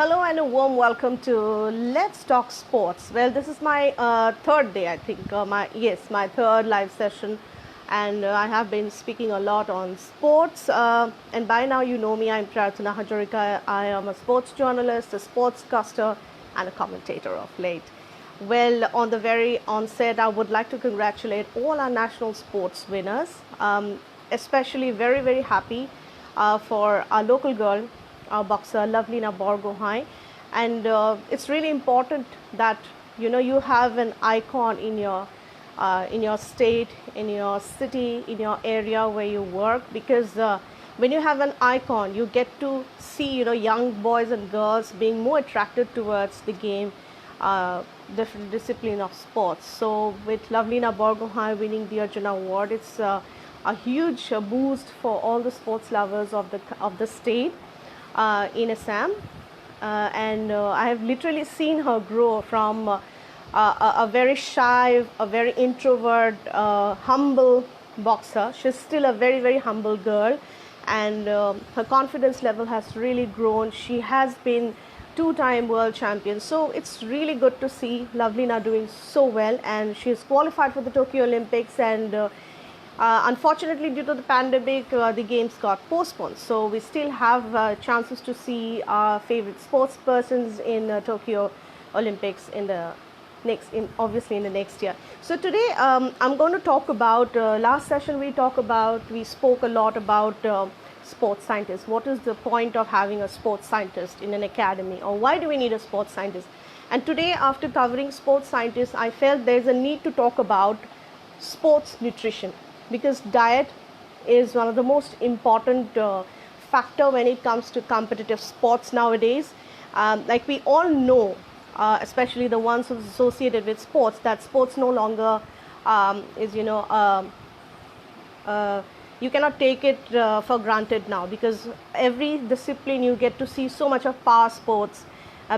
Hello and a warm welcome to Let's Talk Sports. Well, this is my third day, I think. My third live session, and I have been speaking a lot on sports. And by now, you know me. I'm Prarthana Hajarika. I am a sports journalist, a sportscaster, and a commentator of late. Well, on the very onset, I would like to congratulate all our national sports winners. Especially very happy for our local girl, our boxer Lovelina Borgohain, and it's really important that you have an icon in your state, in your city, in your area where you work, because when you have an icon, you get to see young boys and girls being more attracted towards the game, different discipline of sports. So with Lovelina Borgohain winning the Arjuna Award, it's a huge boost for all the sports lovers of the state in Assam, and I have literally seen her grow from a very shy, a very introvert, humble boxer. She's still a very humble girl, and her confidence level has really grown. She has been two-time world champion, so it's really good to see Lovelina doing so well, and she is qualified for the Tokyo Olympics, and unfortunately, due to the pandemic, the games got postponed. So we still have chances to see our favorite sports persons in Tokyo Olympics obviously in the next year. So today I'm going to talk about last session we spoke a lot about sports scientists. What is the point of having a sports scientist in an academy, or why do we need a sports scientist? And today, after covering sports scientists, I felt there's a need to talk about sports nutrition, because diet is one of the most important factor when it comes to competitive sports nowadays. Like we all know, especially the ones who are associated with sports, that sports no longer is you cannot take it for granted now, because every discipline you get to see so much of power sports,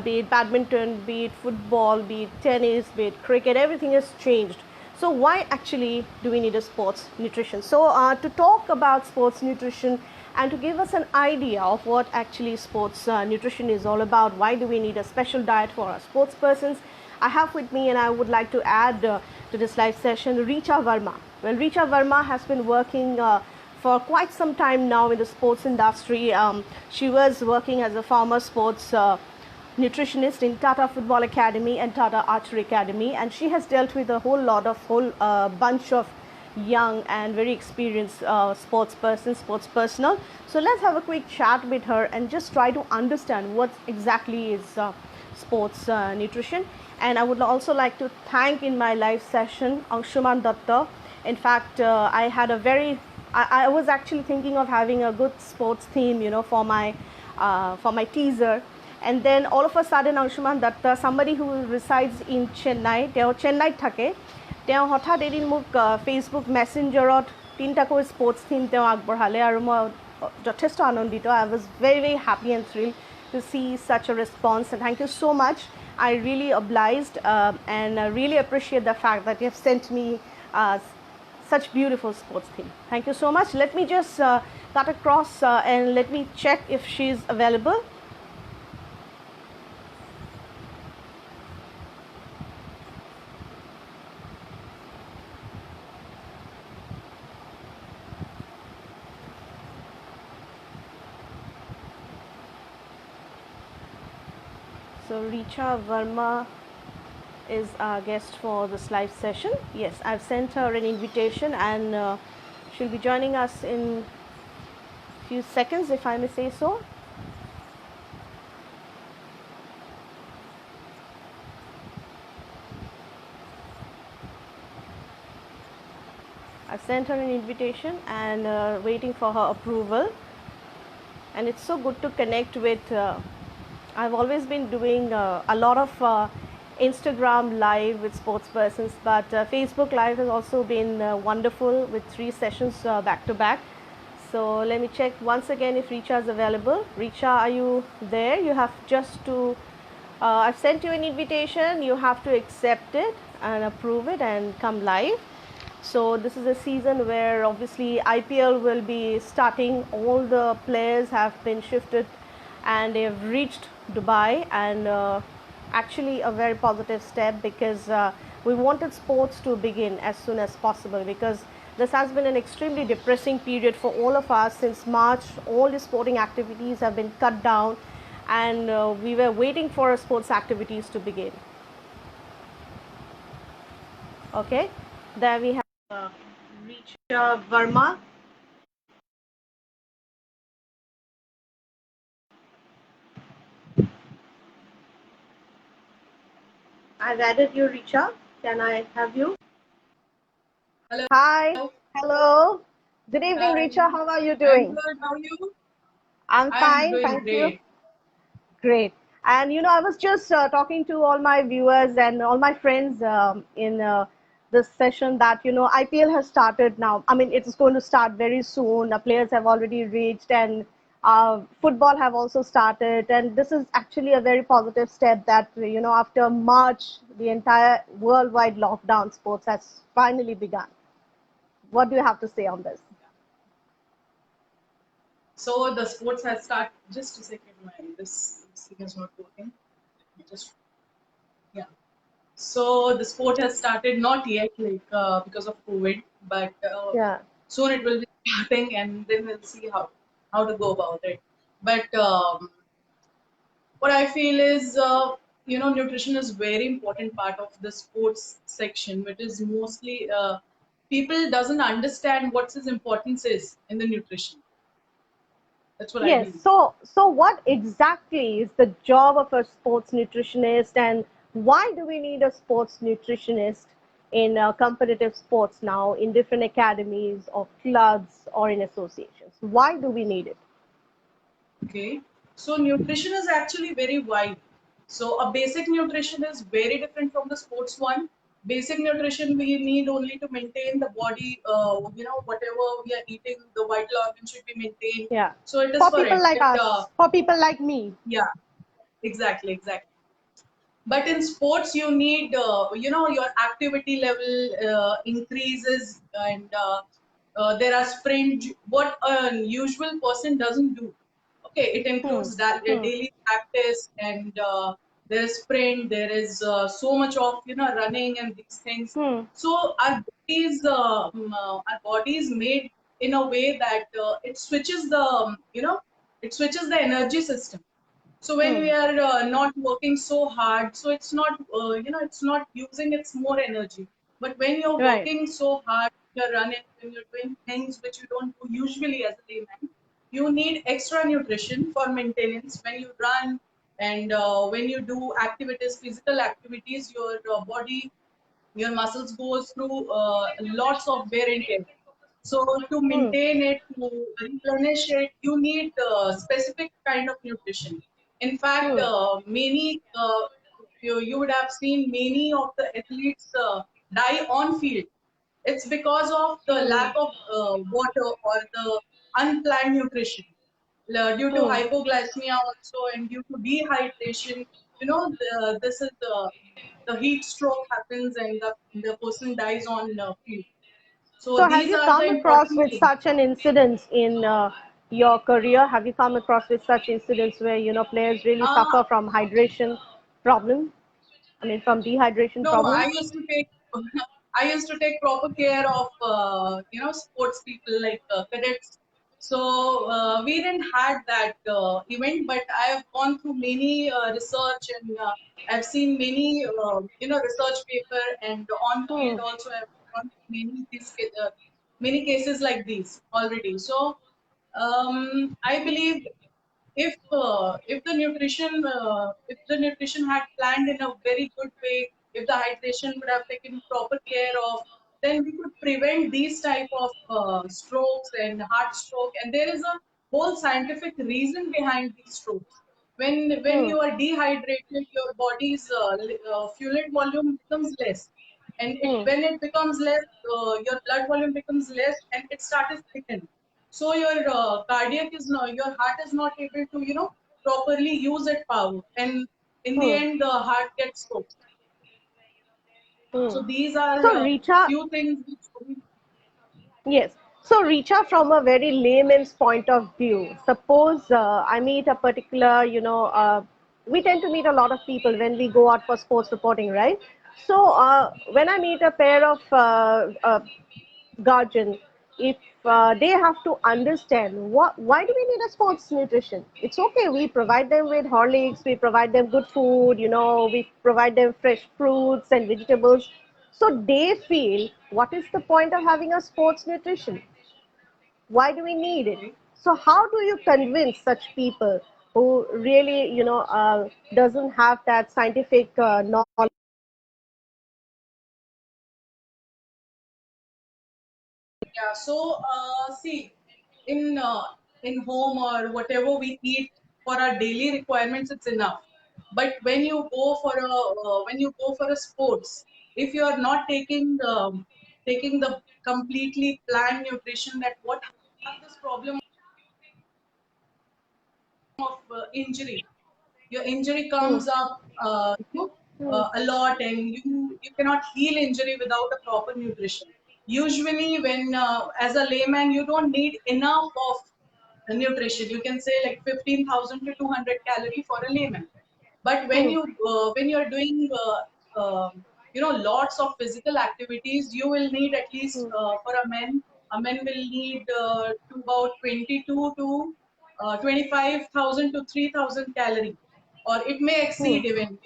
be it badminton, be it football, be it tennis, be it cricket, everything has changed. So why actually do we need a sports nutrition? So to talk about sports nutrition and to give us an idea of what actually sports nutrition is all about, why do we need a special diet for our sports persons, I have with me, and I would like to add to this live session, Richa Verma. Well, Richa Verma has been working for quite some time now in the sports industry. She was working as a former sports nutritionist in Tata Football Academy and Tata Archery Academy, and she has dealt with a whole bunch of young and very experienced sports personnel. So let's have a quick chat with her and just try to understand what exactly is sports nutrition. And I would also like to thank in my live session Anshuman Datta. In fact, I was actually thinking of having a good sports theme, for my teaser. And then all of a sudden, Anshuman Datta, somebody who resides in Chennai, Chennai thake, hothat edin muk Facebook Messenger tintaকৈ sports theme agbarhale aru moi jotheshto anondito. I was very happy and thrilled to see such a response, and thank you so much. I really obliged and really appreciate the fact that you have sent me such beautiful sports theme. Thank you so much. Let me just cut across and let me check if she's available. So Richa Verma is our guest for this live session. Yes, I've sent her an invitation, and she'll be joining us in a few seconds, if I may say so. I've sent her an invitation and waiting for her approval. And it's so good to connect with I've always been doing a lot of Instagram live with sports persons, but Facebook live has also been wonderful with 3 sessions back to back. So let me check once again if Richa is available. Richa, are you there? You have just to I've sent you an invitation. You have to accept it and approve it and come live. So this is a season where obviously IPL will be starting. All the players have been shifted and they've reached Dubai, and actually a very positive step, because we wanted sports to begin as soon as possible, because this has been an extremely depressing period for all of us. Since March, all the sporting activities have been cut down, and we were waiting for sports activities to begin. Okay, there we have Richa Verma. I've added you, Richa. Can I have you? Hello. Hi. Hello. Good evening, Hi. Richa. How are you I'm doing? good. How are you? I'm I'm fine, doing thank you. great. Great. And I was just talking to all my viewers and all my friends in this session that IPL has started now. I mean, it's going to start very soon. The players have already reached, and football have also started. And this is actually a very positive step that after March, the entire worldwide lockdown, sports has finally begun. What do you have to say on this? So the sports has started. Just a second, this thing is not working. Let me just yeah. So the sport has started not yet, like because of COVID, but Yeah. soon it will be starting, and then we'll see how to go about it. But what I feel is, nutrition is very important part of the sports section, which is mostly people doesn't understand what its importance is in the nutrition. That's what I Yes. believe. So what exactly is the job of a sports nutritionist, and why do we need a sports nutritionist in competitive sports now, in different academies or clubs or in associations? Why do we need it? Okay. So nutrition is actually very wide. So a basic nutrition is very different from the sports one. Basic nutrition we need only to maintain the body. Whatever we are eating, the vital organ should be maintained. Yeah. So it is For for people it. like us, for people like me. Yeah, exactly. But in sports you need your activity level increases, and there are sprint what a usual person doesn't do. Okay, it Hmm. includes that Hmm. daily practice, and there is sprint, there is so much of running and these things. Hmm. So our body is made in a way that it switches the it switches the energy system. So when Hmm. we are not working so hard, so it's not it's not using its more energy. But when you're Right. working so hard, you're running, when you're doing things which you don't do usually as a layman, you need extra nutrition for maintenance. When you run, and when you do activities, physical activities, your body, your muscles goes through lots of wear and tear. So to Hmm. maintain it, to replenish it, you need specific kind of nutrition. In fact, Hmm. you would have seen many of the athletes die on field. It's because of the Hmm. lack of water or the unplanned nutrition. Due to Hmm. hypoglycemia also, and due to dehydration, this is the heat stroke happens, and the person dies on field. So So, have these you are the come across important with things. such an incident in your career? Have you come across with such incidents where players really Uh, suffer from hydration problem? I mean, from dehydration no, I problem? used to take I used to take proper care of sports people like cadets. So we didn't had that event, but I have gone through many research, and I've seen many research paper, and on Hmm. field also I've gone through many cases like these already. So I believe if the nutrition had planned in a very good way, if the hydration would have taken proper care of, then we could prevent these type of strokes and heart stroke. And there is a whole scientific reason behind these strokes. When Hmm. you are dehydrated, your body's fluid volume becomes less, and Hmm. when it becomes less, your blood volume becomes less, and it starts thickening. So your your heart is not able to properly use its power, and in the Hmm. end the heart gets choked. Hmm. So these are So, Richa, few things which yes. So, Richa, from a very layman's point of view, suppose I meet a particular, we tend to meet a lot of people when we go out for sports reporting, right? So, when I meet a pair of guardian, if they have to understand why do we need a sports nutrition? It's okay, we provide them with Horlicks, we provide them good food, we provide them fresh fruits and vegetables. So they feel, what is the point of having a sports nutrition? Why do we need it? Okay. So how do you convince such people who really, doesn't have that scientific knowledge? Yeah, so see, in uh, in home or whatever we eat for our daily requirements, it's enough. But when you go for a sports, if you are not taking the completely planned nutrition, that what have this problem of injury. Your injury Hmm, comes up hmm, a lot, and you cannot heal injury without a proper nutrition. Usually, when as a layman, you don't need enough of nutrition. You can say like 15,000 to 200 calorie for a layman. But hmm, when you're doing lots of physical activities, you will need at least hmm, for a man will need to about 22 to 25,000 to 3,000 calorie, or it may hmm, exceed even.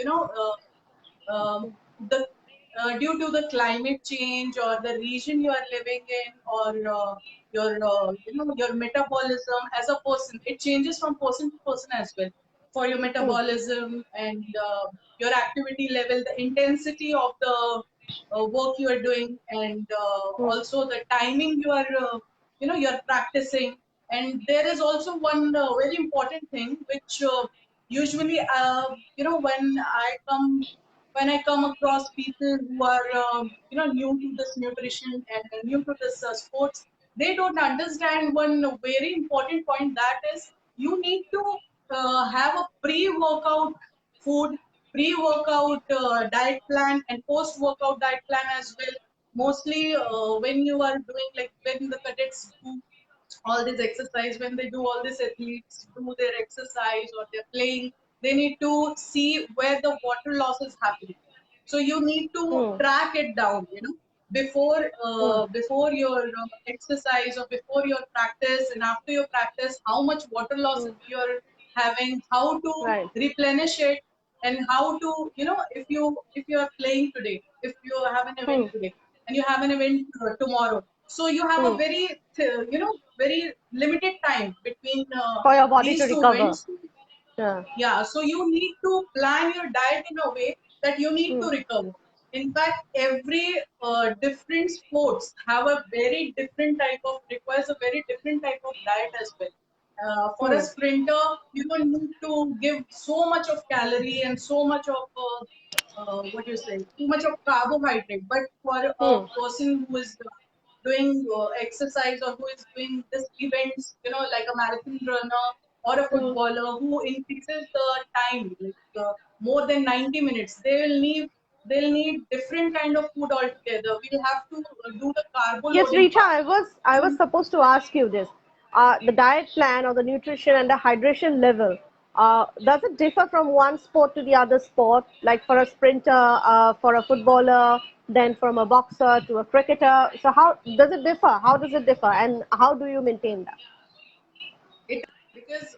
The Due to the climate change or the region you are living in, or your your metabolism as a person, it changes from person to person as well. For your hmm, metabolism and your activity level, the intensity of the work you are doing, and hmm, also the timing you are you are practicing. And there is also one very important thing which usually when I come across people who are new to this nutrition and new to this sports, they don't understand one very important point, that is you need to have a pre-workout food, pre-workout diet plan, and post-workout diet plan as well. Mostly when you are doing, like when the cadets do all this exercise, when they do all these athletes do their exercise or they're playing, they need to see where the water loss is happening. So you need to hmm, track it down, hmm. before your exercise or before your practice and after your practice, how much water loss Hmm. you're having, how to Right. replenish it, and how to, if you are playing today, if you have an event Hmm. today and you have an event tomorrow, so you have a Hmm. very limited time between For your body to these two recover. events. Yeah. Yeah, so you need to plan your diet in a way that you need Hmm. to recover. In fact, every different sports have a very different type of requires a very different type of diet as well. For a Hmm. sprinter, you don't need to give so much of calorie and so much of what do you say, too much of carbohydrate. But for a Hmm. person who is doing exercise or who is doing this events, like a marathon runner or a Hmm. footballer who increases the time, like more than 90 minutes, they'll need different kind of food altogether. We'll have to do the carbo Yes, loading Richa, part. I was supposed to ask you this. The diet plan or the nutrition and the hydration level, does it differ from one sport to the other sport? Like for a sprinter, for a footballer, then from a boxer to a cricketer. So how does it differ? How does it differ, and how do you maintain that? It because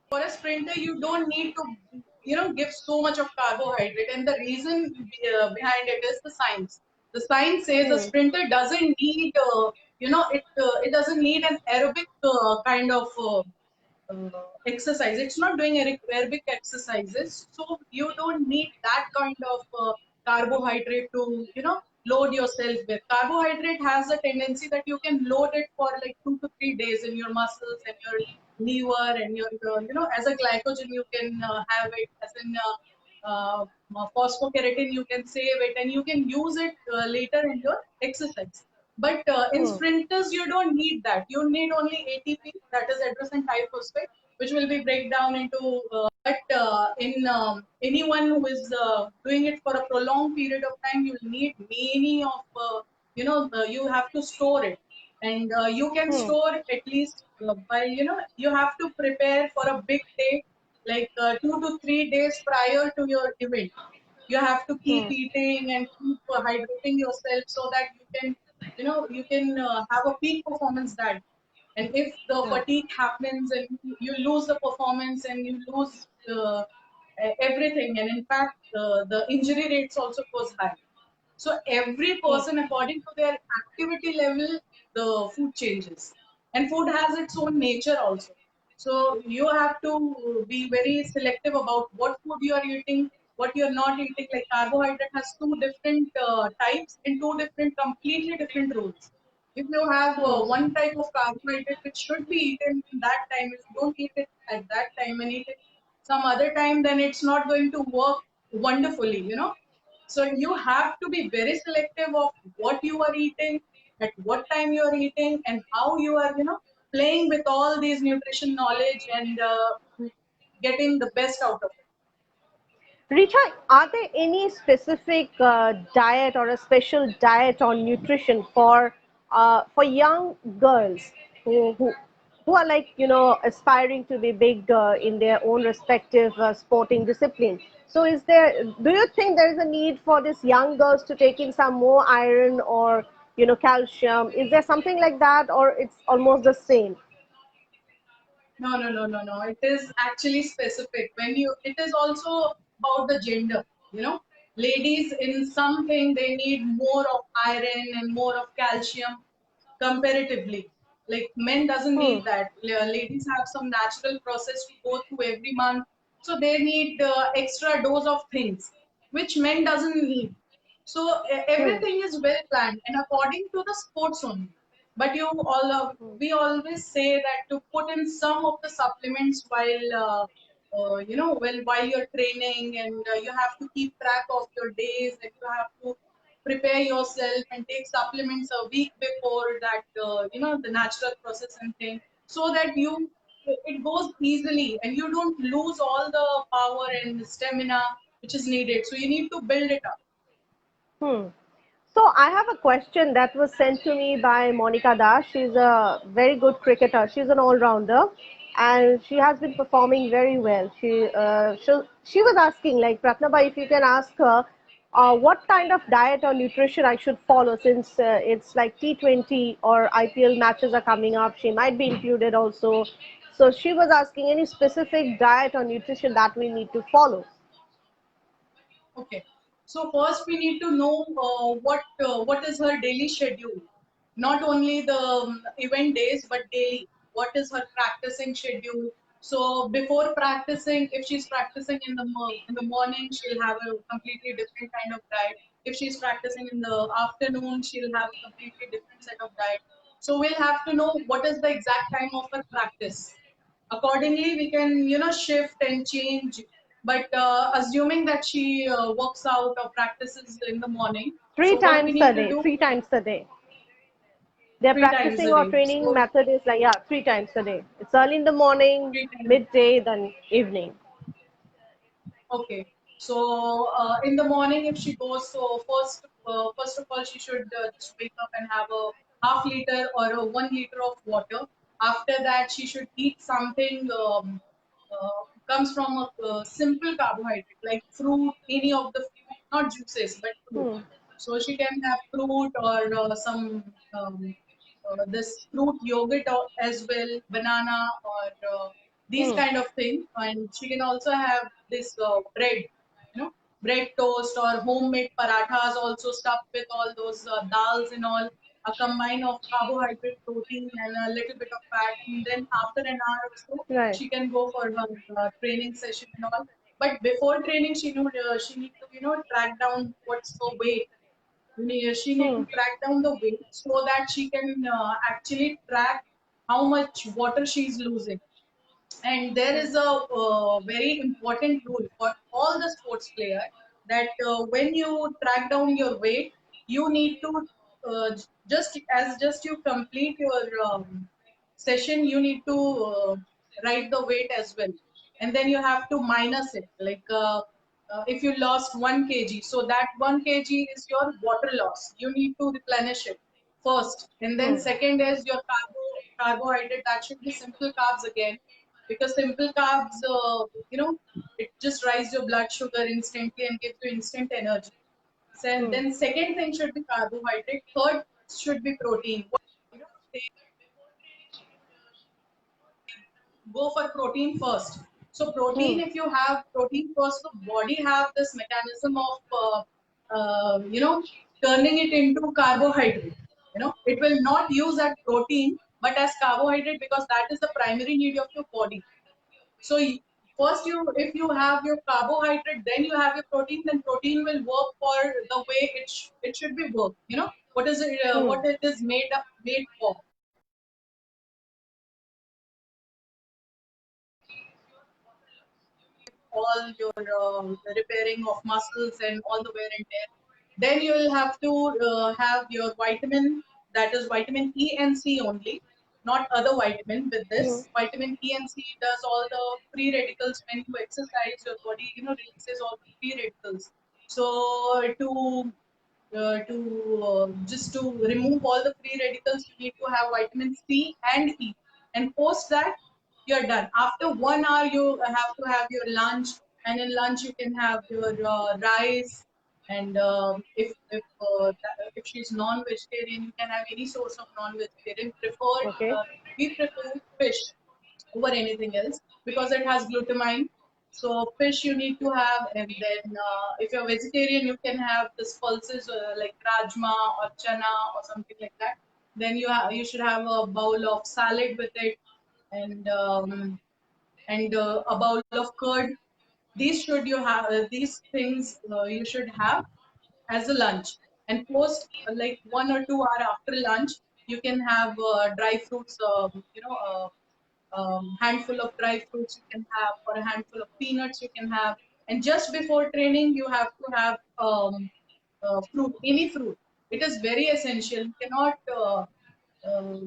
for a sprinter you don't need to give so much of carbohydrate, and the reason behind it is the science. The science says a Hmm. sprinter doesn't need it doesn't need an aerobic kind of exercise. It's not doing aerobic exercises, so you don't need that kind of carbohydrate to load yourself with. Carbohydrate has a tendency that you can load it for like 2 to 3 days in your muscles and your liver and your as a glycogen you can have it, as in phosphokeratin you can save it and you can use it later in your exercise. But in Hmm. sprinters, you don't need that. You need only ATP, that is adenosine triphosphate, which will be break down into. But in anyone who is doing it for a prolonged period of time, you will need many of you have to store it, and you can Hmm. store at least by you have to prepare for a big day, like 2 to 3 days prior to your event. You have to keep Hmm. eating and keep hydrating yourself so that you can have a peak performance that day. And if the Hmm. fatigue happens and you lose the performance and you lose everything, and in fact the injury rates also goes high. So every Hmm. person, according to their activity level, the food changes, and food has its own nature also. So you have to be very selective about what food you are eating, what you are not eating. Like carbohydrate has two different types and two different, completely different rules. If you have Hmm. one type of carbohydrate which should be eaten in that time, if you don't eat it at that time and eat it some other time, then it's not going to work wonderfully. So you have to be very selective of what you are eating, at what time you are eating, and how you are playing with all these nutrition knowledge and getting the best out of it. Richa, are there any specific diet or a special diet on nutrition for young girls who are like aspiring to be big in their own respective sporting discipline? So, do you think there is a need for these young girls to take in some more iron or calcium? Is there something like that, or it's almost the same? No, no, no, no, no. It is actually specific. It is also about the gender. You know, ladies in something they need more of iron and more of calcium comparatively. Like men doesn't Hmm. need that. Ladies have some natural process to go through every month, so they need extra dose of things which men doesn't need. So Hmm. everything is well planned and according to the sports only. But we always say that to put in some of the supplements while you're training, and you have to keep track of your days, and you have to prepare yourself and take supplements a week before that, the natural process and thing, so that it goes easily and you don't lose all the power and stamina which is needed. So you need to build it up. Hmm. So I have a question that was sent to me by Monica Das. She's a very good cricketer. She's an all-rounder, and she has been performing very well. She was asking, like, Pratnaba, if you can ask her what kind of diet or nutrition I should follow, since it's like T20 or IPL matches are coming up. She might be included also. So she was asking any specific diet or nutrition that we need to follow. Okay. So first we need to know what is her daily schedule. Not only the event days, but daily. What is her practicing schedule? So before practicing, if she's practicing in the morning, she'll have a completely different kind of diet. If she's practicing in the afternoon, she'll have a completely different set of diet. So we'll have to know what is the exact time of her practice. Accordingly, we can shift and change. But assuming that she works out or practices in the morning, Three so what we times need a to day. do 3 times a day. Their 3 times practicing a or day. training So method is like, yeah, 3 times a day. It's early in the morning, 3 times. midday, then evening. Okay. So in the morning, if she goes, so first of all, she should just wake up and have a half liter or a 1 liter of water. After that, she should eat something comes from a simple carbohydrate like fruit, any of the fruit, not juices, but fruit. Hmm. So she can have fruit or some this fruit yogurt as well, banana or these Hmm. kind of thing. And she can also have this bread, bread toast or homemade parathas also stuffed with all those dals and all. A combine of carbohydrate, protein, and a little bit of fat. And then after an hour or so, Right. she can go for her training session and all. But before training, she need to track down what's her weight. She need Hmm. to track down the weight so that she can actually track how much water she's losing. And there Hmm. is a very important rule for all the sports player that when you track down your weight, you need to just you complete your session, you need to write the weight as well, and then you have to minus it. Like if you lost 1 kg, so that 1 kg is your water loss. You need to replenish it first, and then Hmm. second is your carbohydrate. That should be simple carbs again, because simple carbs, it just raises your blood sugar instantly and gives you instant energy. So Hmm. then second thing should be carbohydrate. Third should be protein. You know, they go for protein first. So Hmm. protein, if you have protein first, the body have this mechanism of turning it into carbohydrate. It will not use that protein, but as carbohydrate, because that is the primary need of your body. So first, if you have your carbohydrate, then you have your protein. Then protein will work for the way it should be worked. What is it? Hmm. What it is made for? All your repairing of muscles and all the wear and tear. Then you will have to have your vitamin, that is vitamin E and C only, not other vitamin. With Hmm. this, vitamin E and C does all the free radicals. When you exercise, your body releases all the free radicals. So just to remove all the free radicals, you need to have vitamin C and E. And post that, you're done. After 1 hour, you have to have your lunch, and in lunch you can have your rice. And if she's non-vegetarian, you can have any source of non-vegetarian. Okay. We prefer fish over anything else because it has glutamine. So fish you need to have, and then if you're vegetarian, you can have this pulses like rajma or chana or something like that. Then you should have a bowl of salad with it, and a bowl of curd. These things you should have as a lunch. And post like 1 or 2 hour after lunch, you can have dry fruits. Handful of dry fruits you can have, or a handful of peanuts you can have. And just before training, you have to have fruit, any fruit. It is very essential.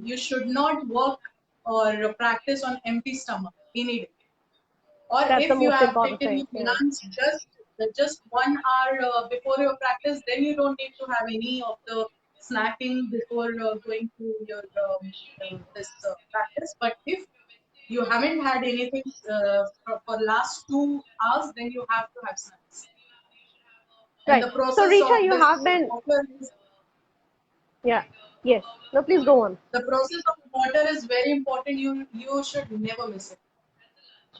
You should not work or practice on empty stomach any day. Or That's the if you most have important taken thing. your Yeah. lunch just 1 hour before your practice, then you don't need to have any of the snacking before going to your this practice. But if you haven't had anything for last 2 hours, then you have to have snacks. And Right. the So, process Richa, of you this have been. water is Yeah. Yes. No, please go on. the process of water is very important. You should never miss it.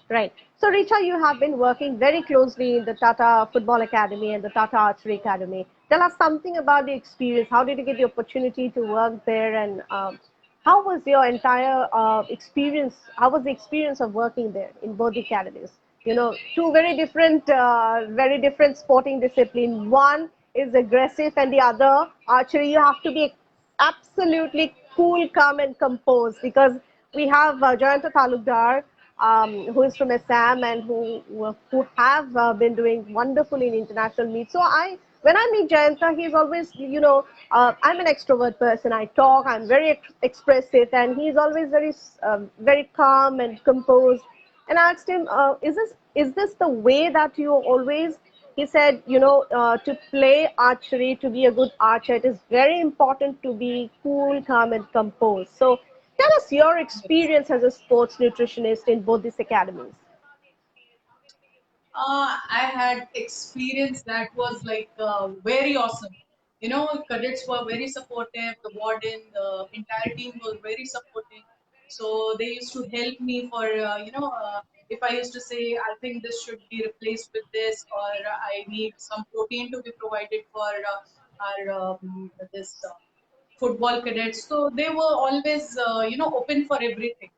Right. So, Richa, you have been working very closely in the Tata Football Academy and the Tata Archery Academy. Tell us something about the experience. How did you get the opportunity to work there, and how was your entire experience? How was the experience of working there in both the academies? Two very different sporting discipline. One is aggressive, and the other archery. You have to be absolutely cool, calm, and composed because we have Jayanta Talukdar, who is from Assam and who have been doing wonderfully in international meets. So when I meet Jayanta, he's always, I'm an extrovert person. I talk, I'm very expressive, and he's always very calm and composed. And I asked him, is this the way that you always? He said, to play archery, to be a good archer, it is very important to be cool, calm, and composed. So tell us your Yes. experience as a sports nutritionist in both these academies. I had experience that was like very awesome. Cadets were very supportive. The warden, the entire team was very supportive. So they used to help me for if I used to say I think this should be replaced with this, or I need some protein to be provided for our this football cadets. So they were always open for everything,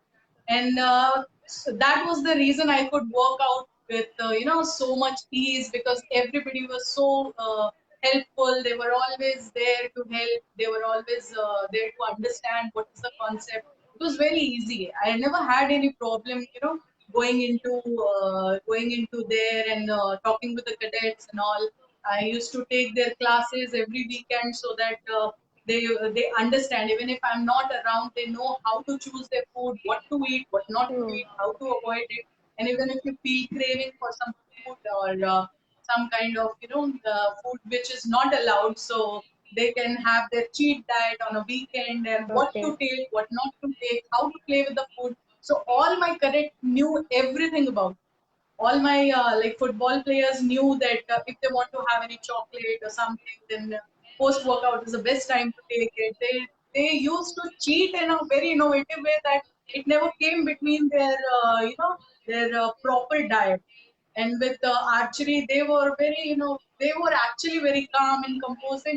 and so that was the reason I could work out with so much ease, because everybody was so helpful. They were always there to help. They were always there to understand what is the concept. It was very easy. I never had any problem, going into there and talking with the cadets and all. I used to take their classes every weekend so that they understand. Even if I'm not around, they know how to choose their food, what to eat, what not to Hmm. eat, how to avoid it. And even if you feel craving for some food, or some kind of food which is not allowed, so they can have their cheat diet on a weekend, and what Okay. to take, what not to take, how to play with the food. So all my cadet knew everything about. All my like football players knew that if they want to have any chocolate or something, then post workout is the best time to take it. They used to cheat in a very innovative way that it never came between their their proper diet. And with archery, they were very, they were actually very calm and composed. They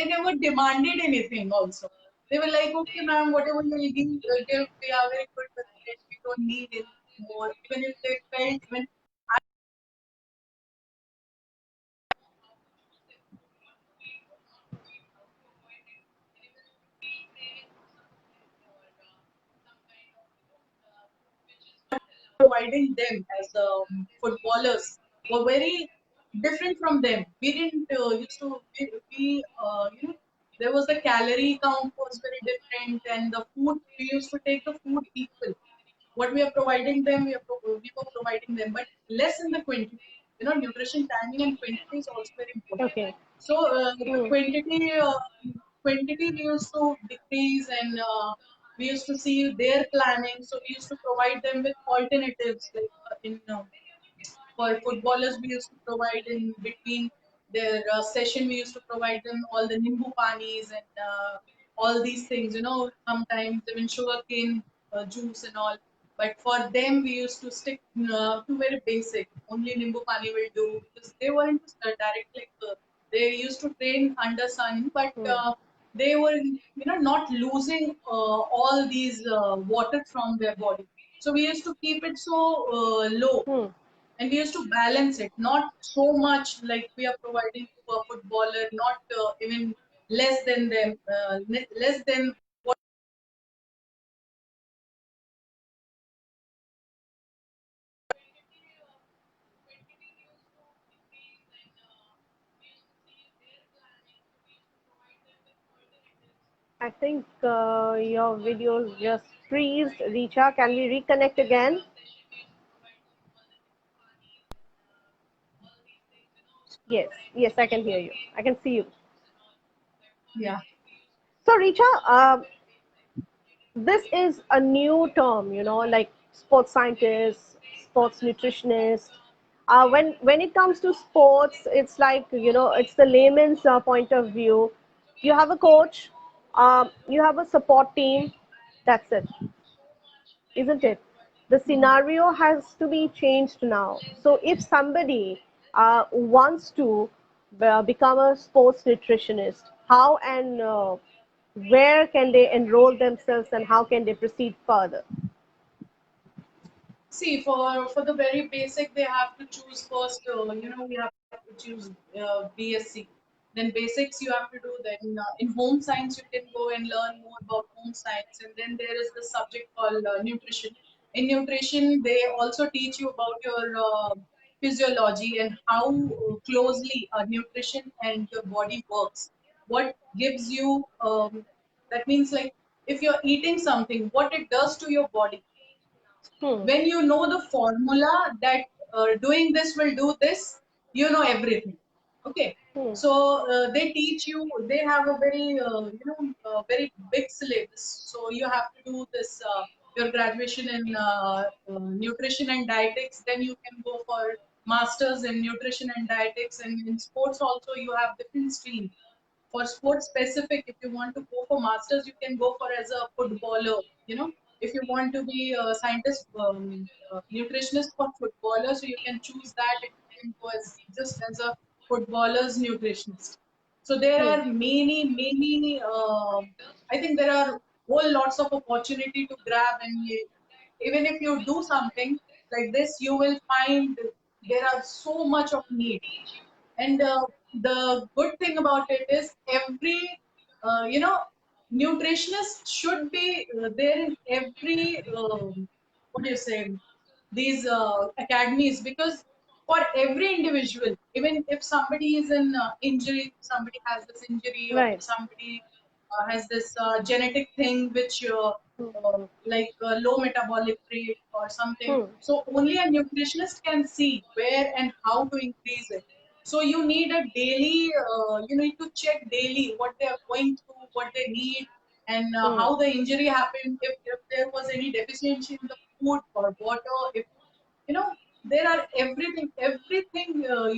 never demanded anything. Also, they were like, okay, ma'am, whatever you give, we are very good with it. We don't need anything more. Even if they felt, even providing them as footballers were very different from them. We didn't used to there was the calorie count was very different, and the food we used to take the food equal. What we are providing them, we were providing them, but less in the quantity. Nutrition timing and quantity is also very important. Okay. So the Hmm. quantity we used to decrease, and we used to see their planning. So we used to provide them with alternatives, like in for footballers, we used to provide in between their session, we used to provide them all the nimbu panis and all these things, sometimes even sugarcane juice and all. But for them, we used to stick to very basic. Only nimbu pani will do, because they weren't direct, like they used to train under sun, but Hmm. they were, not losing all these water from their body. So we used to keep it so low, Hmm. and we used to balance it, not so much like we are providing to a footballer, not even less than them, less than what. I think your video just freezed. Richa, can we reconnect again? Yes, yes, I can hear you. I can see you. Yeah. So, Richa, this is a new term, like sports scientist, sports nutritionist. When it comes to sports, it's like, it's the layman's point of view. You have a coach, you have a support team. That's it, isn't it? The scenario has to be changed now. So if somebody wants to become a sports nutritionist, how and where can they enroll themselves, and how can they proceed further? See, for the very basic, they have to choose first. We have to choose BSc. Then basics you have to do. Then in home science you can go and learn more about home science. And then there is the subject called nutrition. In nutrition, they also teach you about your physiology and how closely nutrition and your body works. What gives you that means, like, if you're eating something, what it does to your body. Hmm. When you know the formula that doing this will do this, you know everything. Okay. Hmm. So they teach you, they have a very very big syllabus. So you have to do this your graduation in nutrition and dietetics, then you can go for masters in nutrition and dietetics. And in sports also you have different streams. For sports specific, if you want to go for masters, you can go for as a footballer. If you want to be a scientist, nutritionist for footballers, so you can choose that, and you can go as just as a footballer's nutritionist. So there Hmm. are many I think there are whole lots of opportunity to grab. And even if you do something like this, you will find there are so much of need. And the good thing about it is every, nutritionist should be there in every, what do you say, these academies, because for every individual, even if somebody is in injury, somebody has this injury, or Right. somebody has this genetic thing which like low metabolic rate or something. Hmm. So only a nutritionist can see where and how to increase it. So you need a daily, you need to check daily what they are going through, what they need, and Hmm. how the injury happened. If there was any deficiency in the food or water, if there are everything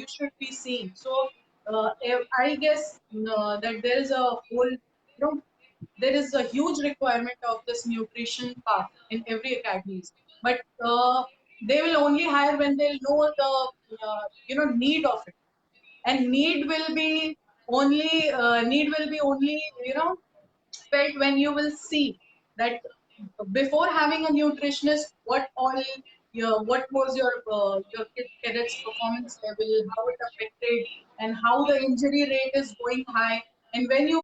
you should be seeing. So I guess that there is a whole, there is a huge requirement of this nutrition part in every academies. But they will only hire when they know the need of it, and need will be only felt when you will see that before having a nutritionist, what was your cadet's performance level, how it affected, and how the injury rate is going high. And when you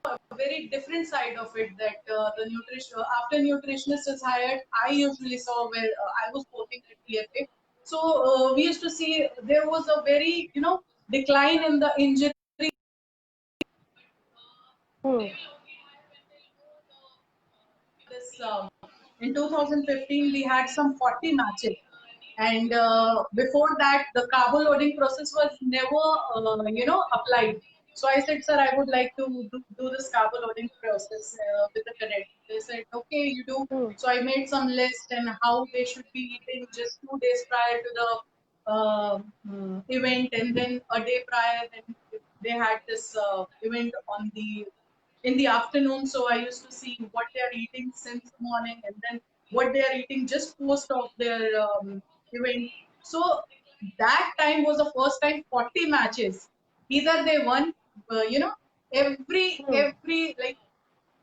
a very different side of it, that the nutrition after nutritionist is hired, I usually saw where I was working at PFA. So we used to see there was a very decline in the injury. Hmm. This in 2015 we had some 40 matches, and before that the carbo loading process was never applied. So I said, sir, I would like to do this carbo loading process with the cadet. They said, okay, you do. Hmm. So I made some list and how they should be eating just 2 days prior to the event, and then a day prior, then they had this event on the in the afternoon. So I used to see what they are eating since morning, and then what they are eating just post of their event. So that time was the first time 40 matches. Either they won, Hmm. every like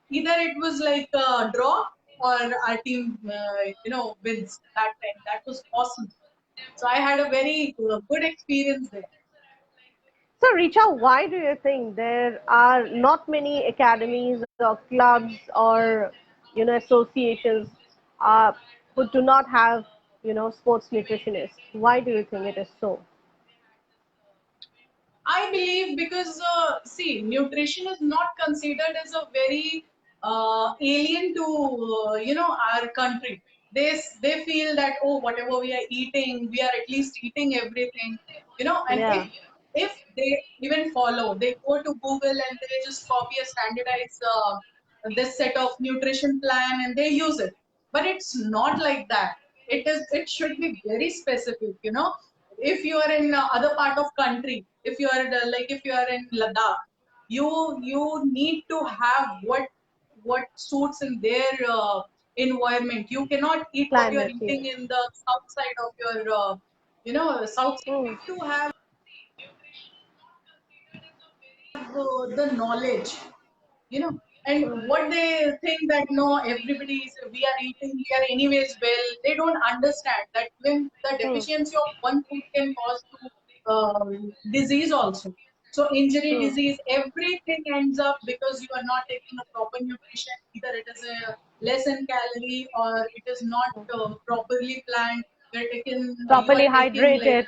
either it was like a draw or our team, wins that time. That was awesome. So I had a very good experience there. So, Richa, why do you think there are not many academies or clubs or associations uh, who do not have sports nutritionists? Why do you think it is so? I believe because see, nutrition is not considered as a very alien to our country. They feel that, oh, whatever we are eating, we are at least eating everything, And Yeah, if they even follow, they go to Google and they just copy a standardized this set of nutrition plan and they use it. But it's not like that. It should be very specific, if you are in other part of country, if you are if you are in Ladakh, you need to have what suits in their environment. You cannot eat what you are climate. Yes. eating in the south side of your south Hmm. side. To have the knowledge, and Hmm. what they think that no, everybody is, we are eating, we are anyways well. They don't understand that when the Hmm. deficiency of one food can cause to disease also. So injury, Hmm. disease, everything ends up because you are not taking a proper nutrition. Either it is a less in calorie or it is not properly planned. You Properly are taking like hydrated.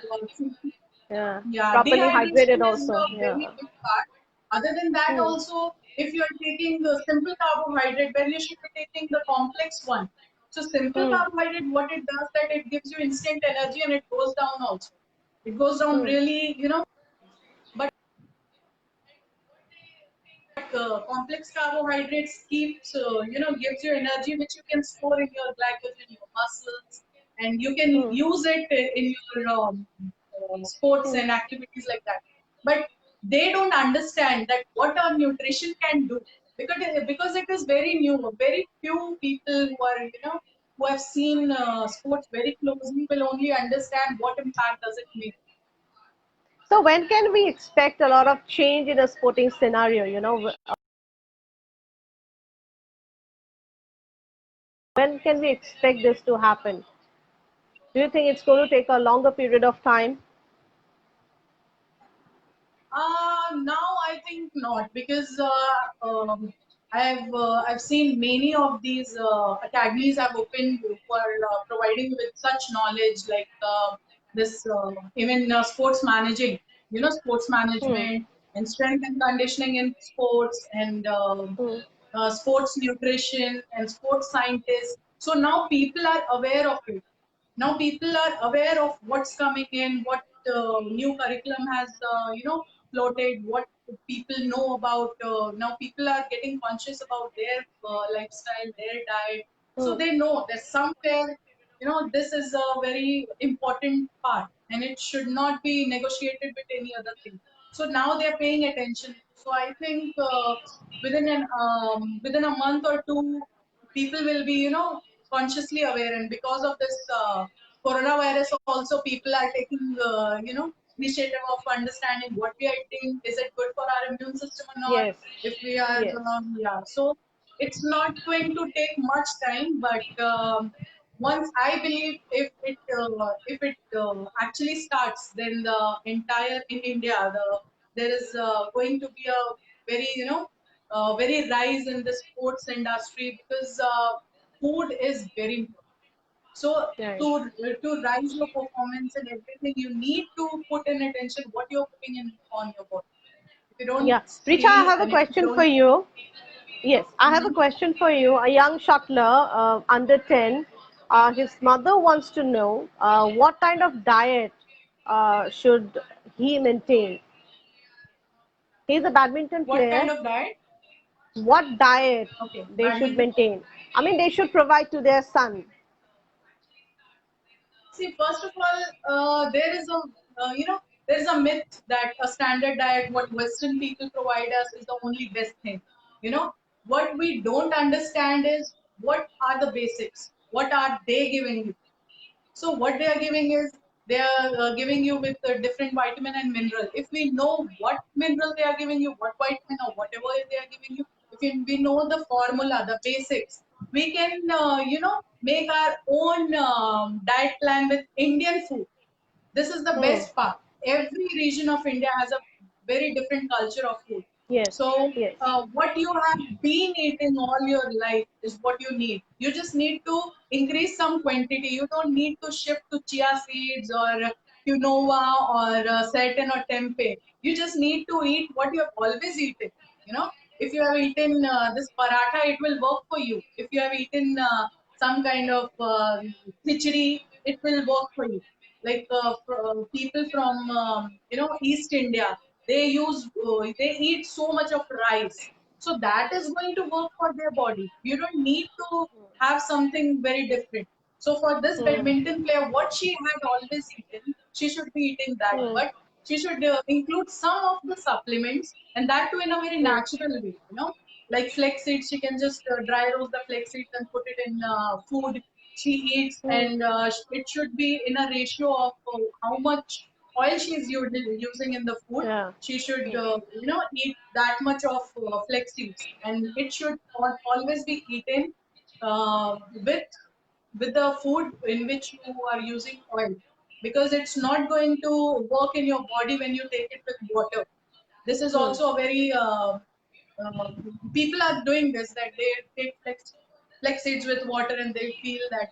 Yeah. yeah, Properly dehydration hydrated is also. a very Yeah. big part. Other than that, Hmm. also, if you are taking the simple carbohydrate, then you should be taking the complex one. So simple Hmm. carbohydrate, what it does, that it gives you instant energy and it goes down also. It goes down Hmm. really, but complex carbohydrates keeps, gives you energy which you can store in your glycogen, your muscles, and you can Hmm. use it in your sports Hmm. and activities like that. But they don't understand that what our nutrition can do, because it is very new. Very few people who are, who have seen sports very closely will only understand what impact does it make. So when can we expect a lot of change in a sporting scenario? When can we expect this to happen? Do you think it's going to take a longer period of time? Now I think not, because I've seen many of these academies have opened who are providing with such knowledge, like this even sports managing. sports Hmm. management and strength and conditioning in sports and Hmm. sports nutrition and sports scientists. So now people are aware of it. Now people are aware of what's coming in, what new curriculum has floated, what people know about. Now people are getting conscious about their lifestyle, their diet, so Hmm. they know that somewhere this is a very important part and it should not be negotiated with any other thing. So now they're paying attention. So I think within a month or two, people will be consciously aware, and because of this coronavirus also, people are taking initiative of understanding what we are eating, is it good for our immune system or not, Yes. if we are Yes. yeah. So it's not going to take much time, but once I believe, if it actually starts, then the entire in India, there is going to be a very very rise in the sports industry, because food is very important. So Right. to rise your performance and everything, you need to put in attention what you're putting in on your body. If you don't Yeah. Richa, I see have a and if you question for don't. you. Yes, I have a Mhm. question for you. A young shuttler, under 10, his mother wants to know what kind of diet should he maintain. He's a badminton What player. kind of diet? What diet Okay, they should badminton. maintain? I mean, they should provide to their son. See, first of all, there is there is a myth that a standard diet, what Western people provide us, is the only best thing. What we don't understand is what are the basics. What are they giving you? So what they are giving is, they are giving you with different vitamin and mineral. If we know what mineral they are giving you, what vitamin or whatever they are giving you, we know the formula, the basics, we can make our own diet plan with Indian food. This is the Hmm. best part. Every region of India has a very different culture of food. Yes. So, Yes. what you have been eating all your life is what you need. You just need to increase some quantity. You don't need to shift to chia seeds or quinoa or seitan or tempeh. You just need to eat what you have always eaten. If you have eaten this paratha, it will work for you. If you have eaten some kind of khichdi, it will work for you. Like people from East India, they eat so much of rice, so that is going to work for their body. You don't need to have something very different. So for this Hmm. badminton player, what she had always eaten, she should be eating that, Hmm. but she should include some of the supplements, and that too in a very Hmm. natural way. Like flax seeds, she can just dry roast the flax seeds and put it in food she eats, Hmm. and it should be in a ratio of how much oil she is using in the food. Yeah. She should Hmm. eat that much of flax seeds, and it should always be eaten with the food in which you are using oil, because it's not going to work in your body when you take it with water. This is Hmm. also a very uh, people are doing this, that they take flex seeds with water and they feel that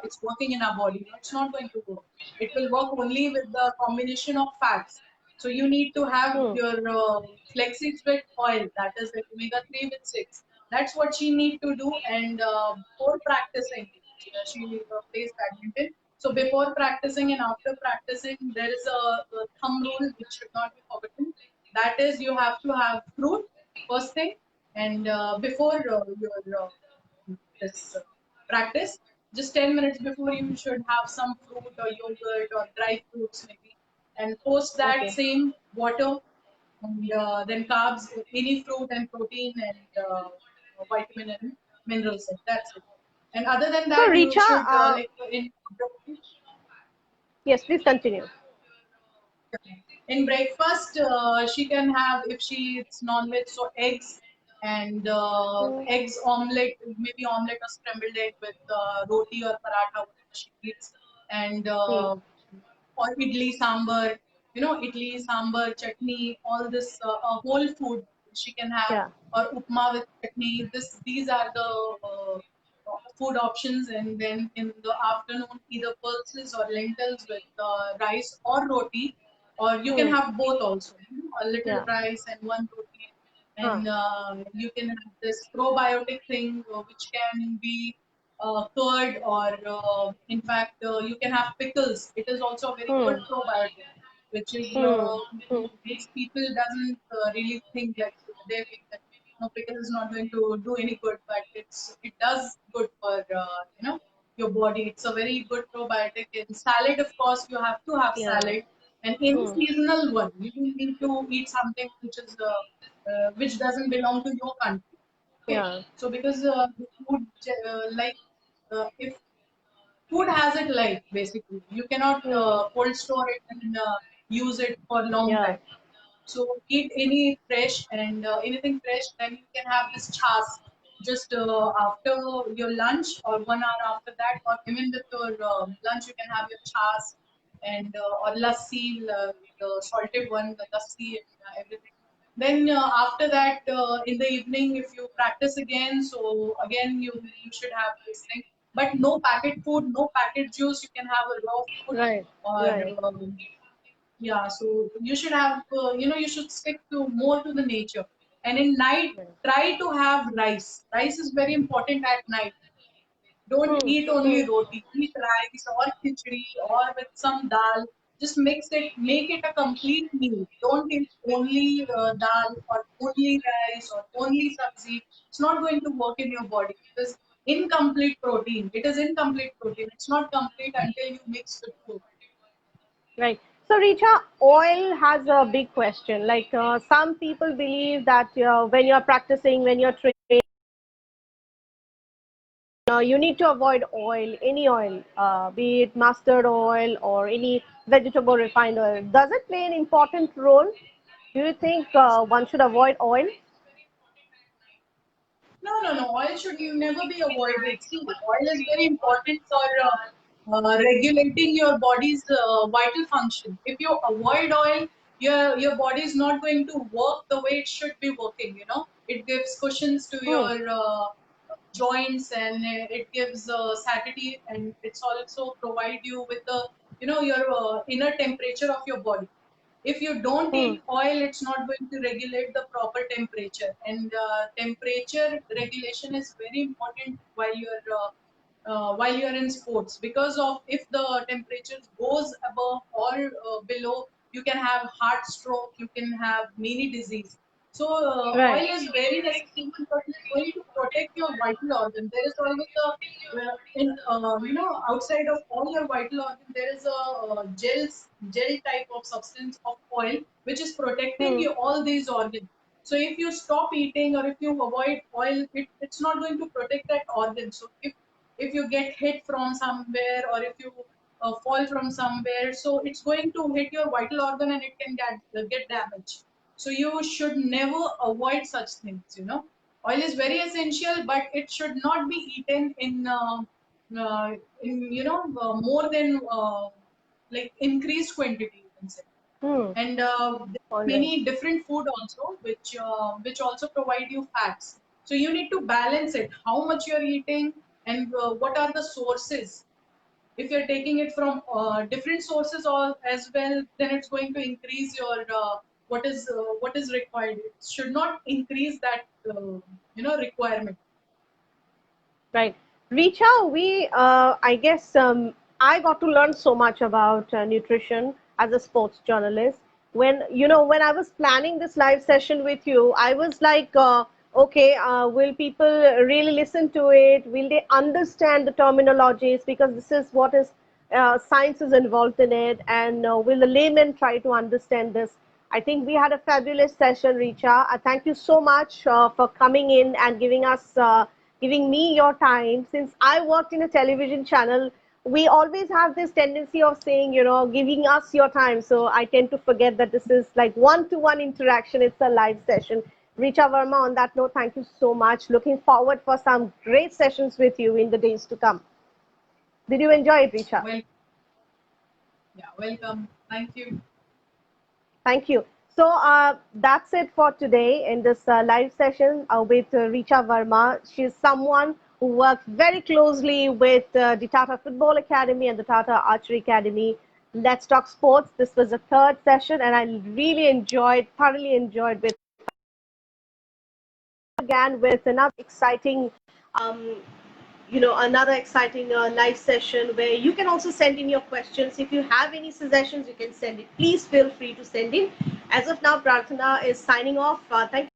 it's working in our body. No, it's not going to work. It will work only with the combination of fats. So you need to have Hmm. your flex seeds with oil, that is like omega 3 with 6. That's what she need to do. And before practicing, she plays badminton. So before practicing and after practicing, there is a thumb rule which should not be forgotten. That is, you have to have fruit first thing, and before your this practice, just 10 minutes before, you should have some fruit or yogurt or dry fruits maybe, and post that Okay. same water, and then carbs, any fruit and protein and vitamin and minerals. And that's it. And other than So, that, you Richa, should like in yes, please continue. breakfast, she can have, if she eats non-veg, so eggs and Hmm. eggs omelette, maybe omelette or scrambled egg with roti or paratha, whatever she eats, and Hmm. or idli sambar, idli sambar chutney, all this whole food she can have, Yeah. or upma with chutney. These are the food options, and then in the afternoon, either pulses or lentils with rice or roti, or you can Hmm. have both also. A little Yeah. rice and one protein, Huh. and you can have this probiotic thing, which can be curd, or in fact, you can have pickles. It is also a very good Hmm. probiotic, which is Hmm. Hmm. which people doesn't really think, like they think that no, pickle is not going to do any good, but it does good for your body. It's a very good probiotic. In salad, of course, you have to have Yeah. salad, and any Hmm. seasonal one. You don't need to eat something which doesn't belong to your country. Okay, Yeah. so because the food, if food has its life, basically, you cannot Hmm. cold store it and use it for a long Yeah. time. So eat any fresh, and anything fresh, then you can have this chas just after your lunch, or 1 hour after that, or even with your lunch, you can have your chas, and or lassi, the salted one, the lassi, and everything. Then after that, in the evening, if you practice again, so again you should have this thing. But no packet food, no packet juice. You can have a raw food, Right. Right. or yeah, so you should have, you should stick to more to the nature. And in night, Right. try to have rice. Rice is very important at night. Don't Hmm. eat only Hmm. roti. Eat rice or khichdi or with some dal. Just mix it, make it a complete meal. Don't eat only dal or only rice or only sabzi. It's not going to work in your body because incomplete protein. It is incomplete protein. It's not complete until you mix with food. Right. So, Richa, oil has a big question. Like some people believe that when you're practicing, when you're training, you need to avoid oil, any oil, be it mustard oil or any vegetable refined oil. Does it play an important role? Do you think one should avoid oil? No, no, no. Oil should never be avoided. See, oil is very important for regulating your body's vital function. If you avoid oil, your body is not going to work the way it should be working. It gives cushions to Hmm. your joints, and it gives satiety, and it's also provide you with the your inner temperature of your body. If you don't Hmm. eat oil, it's not going to regulate the proper temperature, and temperature regulation is very important while you're in sports, because of if the temperature goes above or below, you can have heart stroke, you can have many disease. So Right. oil is very necessary because it's going to protect your vital organ. There is always a outside of all your vital organ, there is a gel type of substance of oil which is protecting Hmm. you all these organs. So if you stop eating or if you avoid oil, it's not going to protect that organ. So if you get hit from somewhere, or if you fall from somewhere, so it's going to hit your vital organ and it can get damaged. So you should never avoid such things. Oil is very essential, but it should not be eaten uh, in more than like increased quantity, you can say. Hmm. And All right. many different food also, which also provide you fats. So you need to balance it, how much you're eating, and what are the sources. If you're taking it from different sources all as well, then it's going to increase your what is required. It should not increase that requirement. Right. Richa, I guess, I got to learn so much about nutrition as a sports journalist. When I was planning this live session with you, I was like, okay, will people really listen to it? Will they understand the terminologies? Because this is what is, science is involved in it. And will the layman try to understand this? I think we had a fabulous session, Richa. Thank you so much for coming in and giving me your time. Since I worked in a television channel, we always have this tendency of saying, giving us your time. So I tend to forget that this is like one-to-one interaction. It's a live session. Richa Verma, on that note, thank you so much. Looking forward for some great sessions with you in the days to come. Did you enjoy it, Richa? Well, yeah, welcome. Thank you. Thank you. So that's it for today in this live session with Richa Verma. She's someone who works very closely with the Tata Football Academy and the Tata Archery Academy. Let's Talk Sports. This was the third session, and I really thoroughly enjoyed with again with another exciting, um, another exciting live session where you can also send in your questions. If you have any suggestions, you can send it. Please feel free to send in. As of now, Prarthana is signing off. Thank